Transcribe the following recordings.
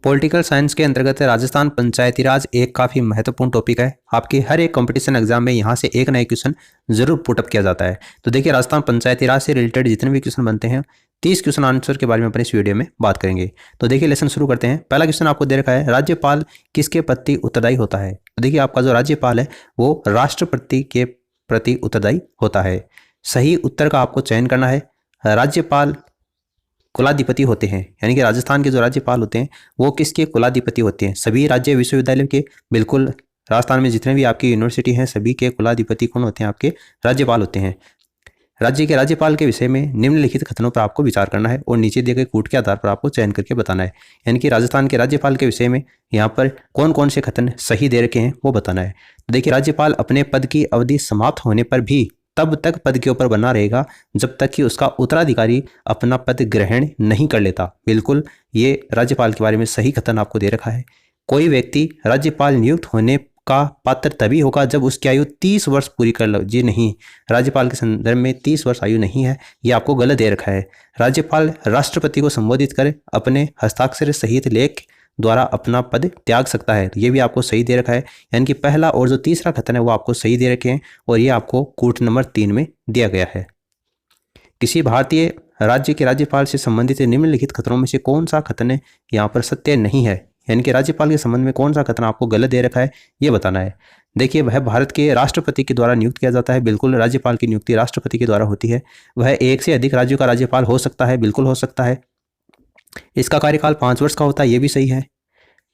Political science के अंतर्गत राजस्थान पंचायती राज एक काफ़ी महत्वपूर्ण टॉपिक है। आपके हर एक कंपटीशन एग्जाम में यहाँ से एक नया क्वेश्चन जरूर पुटअप किया जाता है। तो देखिए, राजस्थान पंचायती राज से रिलेटेड जितने भी क्वेश्चन बनते हैं 30 क्वेश्चन आंसर के बारे में अपने इस वीडियो में बात करेंगे। तो देखिए, लेसन शुरू करते हैं। पहला क्वेश्चन आपको दे रखा है, राज्यपाल किसके प्रति उत्तरदायी होता है? तो देखिए, आपका जो राज्यपाल है वो राष्ट्रपति के प्रति उत्तरदायी होता है। सही उत्तर का आपको चयन करना है। राज्यपाल कुलाधिपति होते हैं, यानी कि राजस्थान के जो राज्यपाल होते हैं वो किसके कुलाधिपति होते हैं? सभी राज्य विश्वविद्यालय के। बिल्कुल, राजस्थान में जितने भी आपकी यूनिवर्सिटी हैं सभी के कुलाधिपति कौन होते हैं? आपके राज्यपाल होते हैं। राज्य के राज्यपाल के विषय में निम्नलिखित कथनों पर आपको विचार करना है और नीचे दिए गए कूट के आधार पर आपको चयन करके बताना है। यानी कि राजस्थान के राज्यपाल के विषय में यहाँ पर कौन कौन से कथन सही दे रखे हैं वो बताना है। तो देखिए, राज्यपाल अपने पद की अवधि समाप्त होने पर भी तब तक पद के ऊपर बना रहेगा जब तक कि उसका उत्तराधिकारी अपना पद ग्रहण नहीं कर लेता। बिल्कुल, ये राज्यपाल के बारे में सही कथन आपको दे रखा है। कोई व्यक्ति राज्यपाल नियुक्त होने का पात्र तभी होगा जब उसकी आयु 30 वर्ष पूरी कर लो। जी नहीं, राज्यपाल के संदर्भ में 30 वर्ष आयु नहीं है, ये आपको गलत दे रखा है। राज्यपाल राष्ट्रपति को संबोधित कर अपने हस्ताक्षर सहित लेख द्वारा अपना पद त्याग सकता है। तो ये भी आपको सही दे रखा है। यानी कि पहला और जो तीसरा कथन है वो आपको सही दे रखे हैं और ये आपको कूट नंबर 3 में दिया गया है। किसी भारतीय राज्य के राज्यपाल से संबंधित निम्नलिखित कथनों में से कौन सा कथन यहाँ पर सत्य नहीं है? यानी कि राज्यपाल के संबंध में कौन सा कथन आपको गलत दे रखा है ये बताना है। देखिए, वह भारत के राष्ट्रपति के द्वारा नियुक्त किया जाता है। बिल्कुल, राज्यपाल की नियुक्ति राष्ट्रपति के द्वारा होती है। वह एक से अधिक राज्यों का राज्यपाल हो सकता है। बिल्कुल हो सकता है। इसका कार्यकाल 5 वर्ष का होता है, ये भी सही है।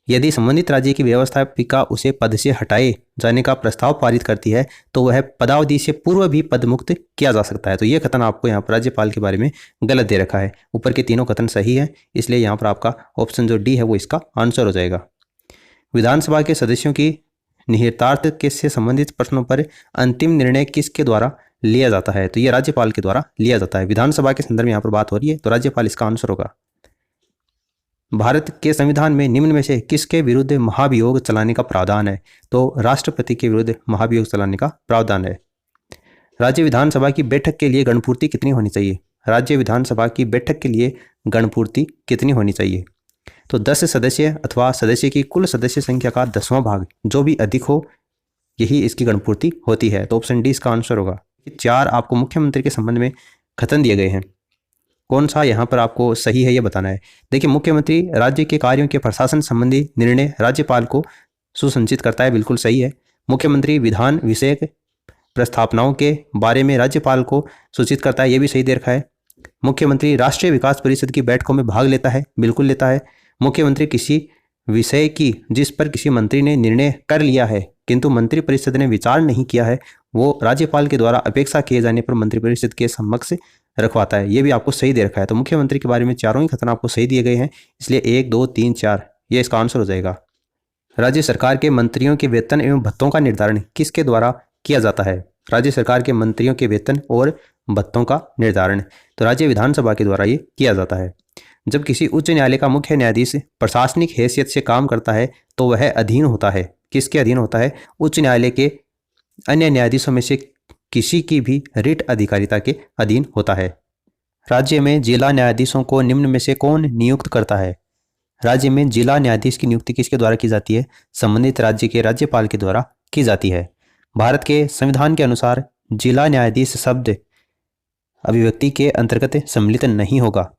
यदि संबंधित राज्य की व्यवस्थापिका उसे पद से हटाए जाने का प्रस्ताव पारित करती है तो वह पदावधि से पूर्व भी पद मुक्त किया जा सकता है। तो यह कथन आपको यहाँ पर राज्यपाल के बारे में गलत दे रखा है। ऊपर के तीनों कथन सही है, इसलिए यहाँ पर आपका ऑप्शन जो डी है वो इसका आंसर हो जाएगा। विधानसभा के सदस्यों की निहितार्थ के से संबंधित प्रश्नों पर अंतिम निर्णय किसके द्वारा लिया जाता है? तो यह राज्यपाल के द्वारा लिया जाता है। विधानसभा के संदर्भ में यहाँ पर बात हो रही है तो राज्यपाल इसका आंसर होगा। भारत के संविधान में निम्न में से किसके विरुद्ध महाभियोग चलाने का प्रावधान है? तो राष्ट्रपति के विरुद्ध महाभियोग चलाने का प्रावधान है। राज्य विधानसभा की बैठक के लिए गणपूर्ति कितनी होनी चाहिए? राज्य विधानसभा की बैठक के लिए गणपूर्ति कितनी होनी चाहिए? तो 10 सदस्य अथवा सदस्य की कुल सदस्य संख्या का 10वां भाग, जो भी अधिक हो यही इसकी गणपूर्ति होती है। तो ऑप्शन डी इसका आंसर होगा। 4 आपको मुख्यमंत्री के संबंध में कथन दिए गए हैं, कौन सा यहाँ पर आपको सही है ये बताना है। देखिए, मुख्यमंत्री राज्य के कार्यों के प्रशासन संबंधी निर्णय राज्यपाल को सुसंचित करता है। बिल्कुल सही है। मुख्यमंत्री विधान विषयक प्रस्तावनाओं के बारे में राज्यपाल को सूचित करता है, ये भी सही दे रखा है। मुख्यमंत्री राष्ट्रीय विकास परिषद की बैठकों में भाग लेता है। बिल्कुल लेता है। मुख्यमंत्री किसी विषय की जिस पर किसी मंत्री ने निर्णय कर लिया है किंतु मंत्रिपरिषद ने विचार नहीं किया है वो राज्यपाल के द्वारा अपेक्षा किए जाने पर मंत्रिपरिषद के समक्ष रखवाता है। ये भी आपको सही दे रखा है। तो मुख्यमंत्री के बारे में चारों ही कथन आपको सही दिए गए हैं, इसलिए 1, 2, 3, 4 ये इसका आंसर हो जाएगा। राज्य सरकार के मंत्रियों के वेतन एवं भत्तों का निर्धारण किसके द्वारा किया जाता है? राज्य सरकार के मंत्रियों के वेतन और भत्तों का निर्धारण तो राज्य विधानसभा के द्वारा ये किया जाता है। जब किसी उच्च न्यायालय का मुख्य न्यायाधीश प्रशासनिक हैसियत से काम करता है तो वह अधीन होता है, किसके अधीन होता है? उच्च न्यायालय के अन्य न्यायाधीशों में से किसी की भी रिट अधिकारिता के अधीन होता है। राज्य में जिला न्यायाधीशों को निम्न में से कौन नियुक्त करता है? राज्य में जिला न्यायाधीश की नियुक्ति किसके द्वारा की जाती है? संबंधित राज्य के राज्यपाल के द्वारा की जाती है। भारत के संविधान के अनुसार जिला न्यायाधीश शब्द अभिव्यक्ति के अंतर्गत सम्मिलित नहीं होगा,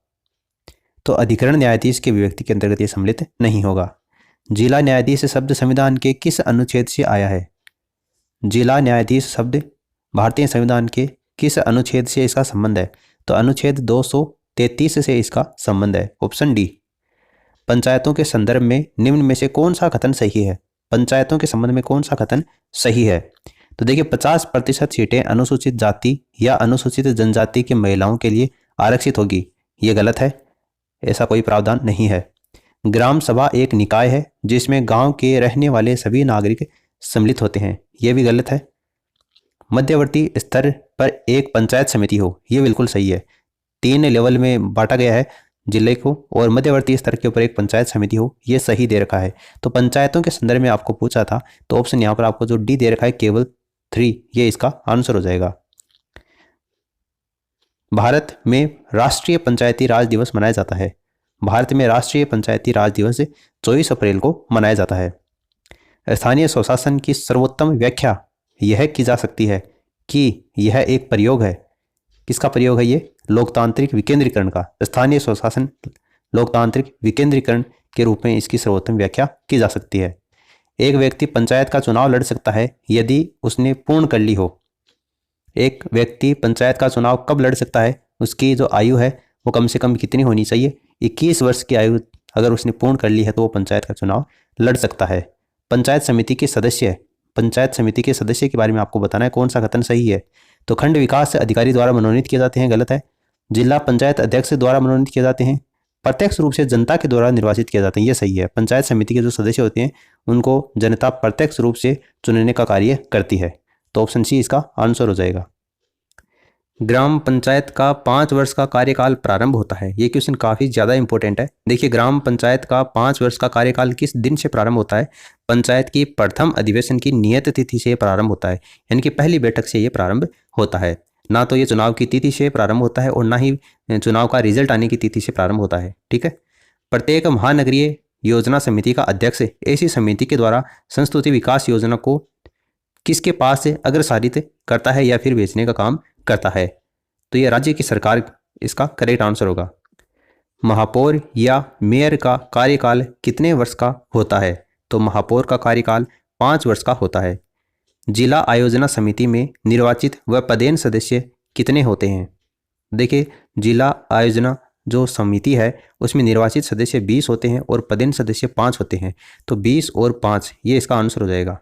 तो अधिकरण न्यायाधीश के अभिव्यक्ति के अंतर्गत ये सम्मिलित नहीं होगा। जिला न्यायाधीश शब्द संविधान के किस अनुच्छेद से आया है? जिला न्यायाधीश शब्द भारतीय संविधान के किस अनुच्छेद से इसका संबंध है? तो अनुच्छेद 233 से इसका संबंध है। Option D. पंचायतों के संदर्भ में निम्न में से कौन सा कथन सही है? पंचायतों के संबंध में कौन सा कथन सही है? तो देखिए, 50% सीटें अनुसूचित जाति या अनुसूचित जनजाति की महिलाओं के लिए आरक्षित होगी, ये गलत है। ऐसा कोई प्रावधान नहीं है। ग्राम सभा एक निकाय है जिसमें गांव के रहने वाले सभी नागरिक सम्मिलित होते हैं, यह भी गलत है। मध्यवर्ती स्तर पर एक पंचायत समिति हो, यह बिल्कुल सही है। 3 लेवल में बांटा गया है जिले को और मध्यवर्ती स्तर के ऊपर एक पंचायत समिति हो, यह सही दे रखा है। तो पंचायतों के संदर्भ में आपको पूछा था तो ऑप्शन यहाँ पर आपको जो डी दे रखा है केवल 3, ये इसका आंसर हो जाएगा। भारत में राष्ट्रीय पंचायती राज दिवस मनाया जाता है। भारत में राष्ट्रीय पंचायती राज दिवस 24 अप्रैल को मनाया जाता है। स्थानीय स्वशासन की सर्वोत्तम व्याख्या यह की जा सकती है कि यह एक प्रयोग है। किसका प्रयोग है ये? लोकतांत्रिक विकेंद्रीकरण का। स्थानीय स्वशासन लोकतांत्रिक विकेंद्रीकरण के रूप में इसकी सर्वोत्तम व्याख्या की जा सकती है। एक व्यक्ति पंचायत का चुनाव लड़ सकता है यदि उसने पूर्ण कर ली हो। एक व्यक्ति पंचायत का चुनाव कब लड़ सकता है? उसकी जो आयु है वो कम से कम कितनी होनी चाहिए? 21 वर्ष की आयु अगर उसने पूर्ण कर ली है तो वो पंचायत का चुनाव लड़ सकता है। पंचायत समिति के सदस्य के बारे में आपको बताना है कौन सा कथन सही है। तो खंड विकास अधिकारी द्वारा मनोनीत किए जाते हैं, गलत है। जिला पंचायत अध्यक्ष द्वारा मनोनीत किए जाते हैं। प्रत्यक्ष रूप से जनता के द्वारा निर्वाचित किए जाते हैं, ये सही है। पंचायत समिति के जो सदस्य होते हैं उनको जनता प्रत्यक्ष रूप से चुनने का कार्य करती है। तो ऑप्शन सी इसका आंसर हो जाएगा। ग्राम पंचायत का 5 वर्ष का कार्यकाल प्रारंभ होता है। ये क्वेश्चन काफ़ी ज़्यादा इंपॉर्टेंट है। देखिए, ग्राम पंचायत का 5 वर्ष का कार्यकाल किस दिन से प्रारंभ होता है? पंचायत की प्रथम अधिवेशन की नियत तिथि से प्रारंभ होता है, यानी कि पहली बैठक से ये प्रारंभ होता है। ना तो ये चुनाव की तिथि से प्रारंभ होता है और ना ही चुनाव का रिजल्ट आने की तिथि से प्रारंभ होता है। ठीक है। प्रत्येक महानगरीय योजना समिति का अध्यक्ष ऐसी समिति के द्वारा संस्तुति विकास योजना को किसके पास से अग्रसारित करता है या फिर बेचने का काम करता है? तो ये राज्य की सरकार इसका करेक्ट आंसर होगा। महापौर या मेयर का कार्यकाल कितने वर्ष का होता है? तो महापौर का कार्यकाल 5 वर्ष का होता है। जिला आयोजना समिति में निर्वाचित व पदेन सदस्य कितने होते हैं? देखिए, जिला आयोजना जो समिति है उसमें निर्वाचित सदस्य 20 होते हैं और पदेन सदस्य 5 होते हैं। तो 20 और 5 ये इसका आंसर हो जाएगा।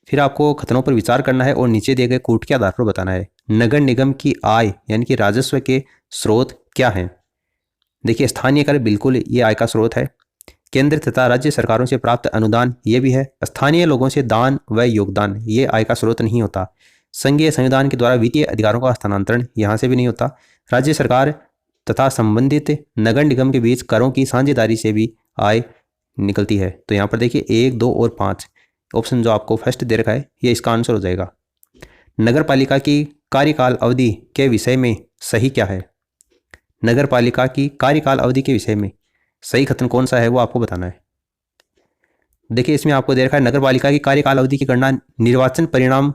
फिर आपको कथनों पर विचार करना है और नीचे दिए गए कूट के आधार पर बताना है। नगर निगम की आय यानी कि राजस्व के स्रोत क्या हैं? देखिए, स्थानीय कर बिल्कुल ये आय का स्रोत है। केंद्र तथा राज्य सरकारों से प्राप्त अनुदान ये भी है। स्थानीय लोगों से दान व योगदान ये आय का स्रोत नहीं होता। संघीय संविधान के द्वारा वित्तीय अधिकारों का हस्तांतरण यहाँ से भी नहीं होता। राज्य सरकार तथा संबंधित नगर निगम के बीच करों की साझेदारी से भी आय निकलती है। तो यहाँ पर देखिए 1, 2 और 5 ऑप्शन जो आपको फर्स्ट दे रखा है ये इसका आंसर हो जाएगा। नगर पालिका की कार्यकाल अवधि के विषय में सही क्या है? नगर पालिका की कार्यकाल अवधि के विषय में सही कथन कौन सा है वो आपको बताना है। देखिए, इसमें आपको दे रखा है नगर पालिका की कार्यकाल अवधि की गणना निर्वाचन परिणाम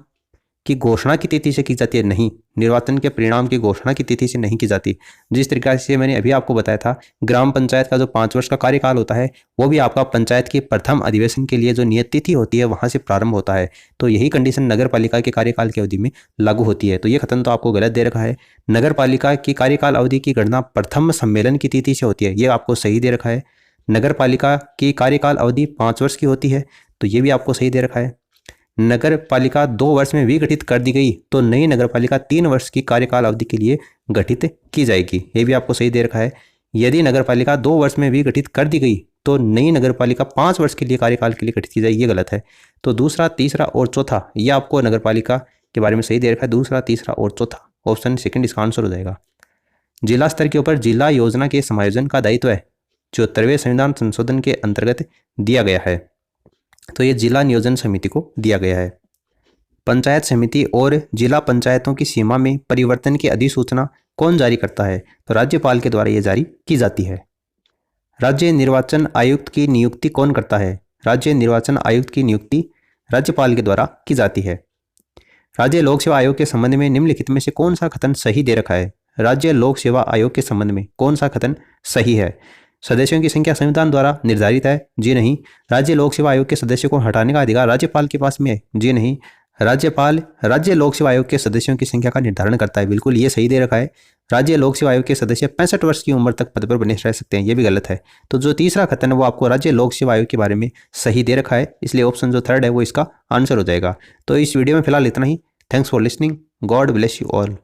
की घोषणा की तिथि से की जाती है। नहीं, निर्वाचन के परिणाम की घोषणा की तिथि से नहीं की जाती। जिस तरीके से मैंने अभी आपको बताया था, ग्राम पंचायत का जो 5 वर्ष का कार्यकाल होता है वो भी आपका पंचायत की प्रथम अधिवेशन के लिए जो नियत तिथि होती है वहां से प्रारंभ होता है। तो यही कंडीशन नगर पालिका के कार्यकाल की अवधि में लागू होती है। तो ये कथन तो आपको गलत दे रखा है। नगर पालिका की कार्यकाल अवधि की गणना प्रथम सम्मेलन की तिथि से होती है, ये आपको सही दे रखा है। नगर पालिका की कार्यकाल अवधि 5 वर्ष की होती है, तो ये भी आपको सही दे रखा है। नगर पालिका 2 वर्ष में विघटित कर दी गई तो नई नगर पालिका 3 वर्ष की कार्यकाल अवधि के लिए गठित की जाएगी, ये भी आपको सही दे रखा है। यदि नगर पालिका 2 वर्ष में विघटित कर दी गई तो नई नगर पालिका 5 वर्ष के लिए कार्यकाल के लिए गठित की जाएगी, ये गलत है। तो दूसरा, तीसरा और चौथा ये आपको नगर पालिका के बारे में सही दे रखा है। दूसरा, तीसरा और चौथा ऑप्शन सेकंड इसका आंसर हो जाएगा। जिला स्तर के ऊपर जिला योजना के समायोजन का दायित्व है 74वें संविधान संशोधन के अंतर्गत दिया गया है। तो ये जिला नियोजन समिति को दिया गया है। पंचायत समिति और जिला पंचायतों की सीमा में परिवर्तन की अधिसूचना कौन जारी करता है? तो राज्यपाल के द्वारा ये जारी की जाती है। राज्य निर्वाचन आयुक्त की नियुक्ति कौन करता है? राज्य निर्वाचन आयुक्त की नियुक्ति राज्यपाल के द्वारा की जाती है। राज्य लोक सेवा आयोग के संबंध में निम्नलिखित में से कौन सा कथन सही दे रखा है? राज्य लोक सेवा आयोग के संबंध में कौन सा कथन सही है? सदस्यों की संख्या संविधान द्वारा निर्धारित है, जी नहीं। राज्य लोक सेवा आयोग के सदस्यों को हटाने का अधिकार राज्यपाल के पास में है, जी नहीं। राज्यपाल राज्य लोक सेवा आयोग के सदस्यों की संख्या का निर्धारण करता है, बिल्कुल ये सही दे रखा है। राज्य लोक सेवा आयोग के सदस्य 65 वर्ष की उम्र तक पद पर बने रह सकते हैं, ये भी गलत है। तो जो तीसरा कथन है वो आपको राज्य लोक सेवा आयोग के बारे में सही दे रखा है, इसलिए ऑप्शन जो थर्ड है वो इसका आंसर हो जाएगा। तो इस वीडियो में फिलहाल इतना ही। Thanks for listening. God bless you all.